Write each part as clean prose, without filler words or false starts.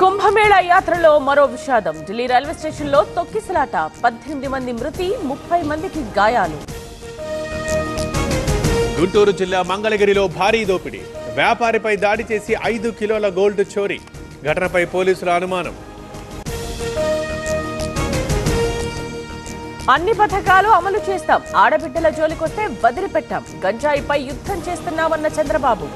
కుంభమేళా యాత్రలో మరో విషాదం. ఢిల్లీ రైల్వే స్టేషన్లో తొక్కిసలాట, 18 మంది మృతి, 30 మందికి గాయాలు. గుంటూరు జిల్లా మంగళగిరిలో భారీ దోపిడీ, వ్యాపారిపై దాడి చేసి 5 కిలోల గోల్డ్ చోరీ. ఘటనపై పోలీసుల అనుమానం. అన్ని పథకాలు అమలు చేస్తాం, ఆడబిడ్డల జోలికొస్తే వదిలిపెట్టాం, గంజాయిపై యుద్ధం చేస్తున్నామన్న చంద్రబాబు.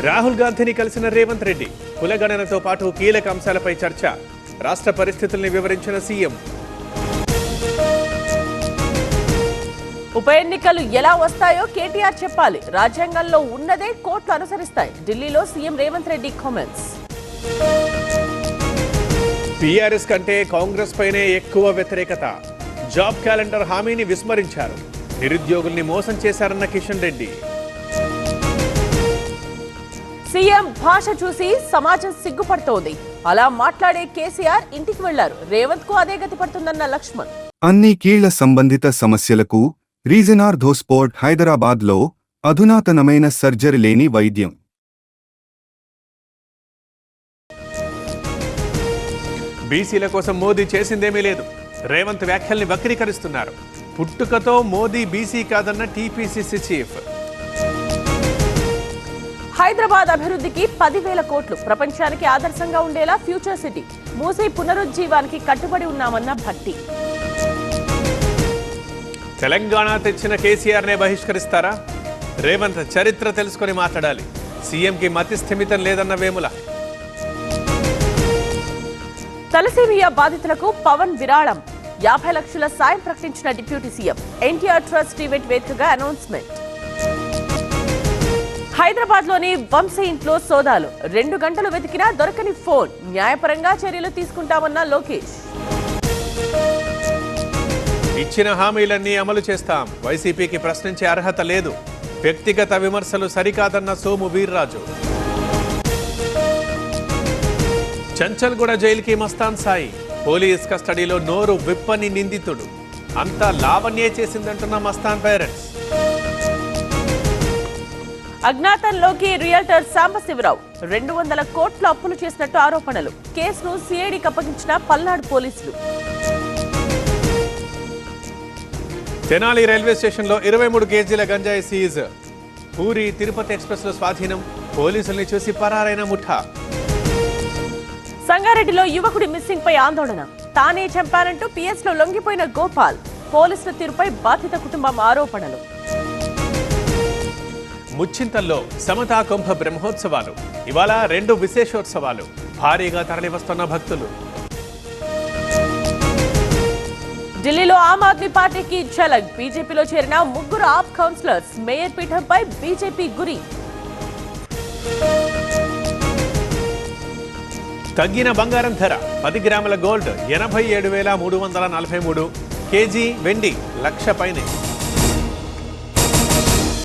రాహుల్ గాంధీని కలిసిన రేవంత్ రెడ్డి, కులగణనతో పాటు కీలక అంశాలపై చర్చ. రాష్ట్ర పరిస్థితుల్ని వివరించిన సీఎం. ఉప ఎన్నికలు ఎలా వస్తాయో కేటీఆర్ చెప్పాలి, రాజ్యాంగంలో ఉన్నదే కోర్టులు అనుసరిస్తాయి. ఢిల్లీలో CM Revanth Reddy comments. TRS కంటే కాంగ్రెస్ పైనే ఎక్కువ వ్యతిరేకత. జాబ్ క్యాలెండర్ హామీని విస్మరించారు, నిరుద్యోగుల్ని మోసం చేశారన్న కిషన్ రెడ్డి. సీఎం భాష చూసి సమాజం సిగ్గుపడుతోంది, అలా మాట్లాడే కేసీఆర్ ఇంటికి వెళ్లారు. రేవంత్ కు అదే గతి పడుతుందన్న లక్ష్మణ్. అన్ని కీళ్ల సంబంధిత సమస్యలకు రీజనార్థోస్పోర్ట్ హైదరాబాద్లో అధునాతనమైన సర్జరీ లేని వైద్యం. బీసీల కోసం మోదీ చేసిందేమీ లేదు. రేవంత్ వ్యాఖ్యల్ని వక్రీకరిస్తున్నారు. పుట్టుకతో మోదీ బీసీ కాదన్న టీపీసీసీ చీఫ్. హైదరాబాద్ అభివృద్ధికి 10,000 కోట్లు, ప్రపంచానికి ఆదర్శంగా ఉండేలా ఫ్యూచర్ సిటీ, మూసీ పునరుజ్జీవానికి కట్టుబడి ఉన్నామన్న భట్టి. తెలంగాణ తెచ్చిన కేసీఆర్నే బహిష్కరిస్తారా? రేవంత్ చరిత్ర తెలుసుకొని మాట్లాడాలి. సీఎంకి మతి స్థిమితం లేదన్న వేముల. తలసేమియా బాధితులకు పవన్ విరాళం, 50 లక్షల సాయం ప్రకటించిన deputy CM. NTR trust event వేదికగా అనౌన్స్మెంట్. హైదరాబాద్ లోని వంశీ ఇంట్లో సోదాలు, 2 గంటలు వెతికినా దొరకని ఫోన్, న్యాయపరంగా చర్యలు తీసుకుంటామన్న లోకేష్. ఇచ్చిన హామీలన్నీ అమలు చేస్తాం, వైసీపీకి ప్రశ్నించే అర్హత లేదు, వ్యక్తిగత విమర్శలు సరికాదన్న సోము వీర్రాజు. చంచల్గూడ జైలుకి మస్తాన్ సాయి, పోలీస్ కస్టడీలో నోరు విప్పని నిందితుడు, అంతా లావణ్యే చేసిందంటున్న మస్తాన్ పేరెంట్స్. అజ్ఞాతంలోకి రియల్టర్ సాంబశివరావు, 200 కోట్ల అప్పులు చేసినట్టు ఆరోపణలు. కేసును సిఐడికి అప్పగించిన పల్నాడు పోలీసులు. తెనాలి రైల్వే స్టేషన్లో 23 కేజీల గంజాయి సీజ్. పూరి తిరుపతి ఎక్స్ప్రెస్ లో స్వాధీనం, పోలీసుల్ని చూసి పరారైన ముఠా. సంగారెడ్డిలో యువకుడి మిస్సింగ్ పై ఆందోళన, తానే చంపానంటూ పిఎస్ లో లొంగిపోయిన గోపాల్, పోలీసుల తీరుపై బాధిత కుటుంబం ఆరోపణలు. ముచ్చింతల్లో సమతా కుంభ బ్రహ్మోత్సవాలు, ఇవాళ 2 విశేషోత్సవాలు, భారీగా తరలివస్తున్న భక్తులు. ఢిల్లీలో ఆమ్ ఆద్మీ పార్టీకి ఝలక్, బీజేపీలో చేరిన 3 ఆప్ కౌన్సిలర్స్, మేయర్ పీఠంపై బీజేపీ గురి. తగ్గిన బంగారం ధర, 10 గ్రాముల గోల్డ్ 87,343, కేజీ వెండి 1,00,000 పైనే.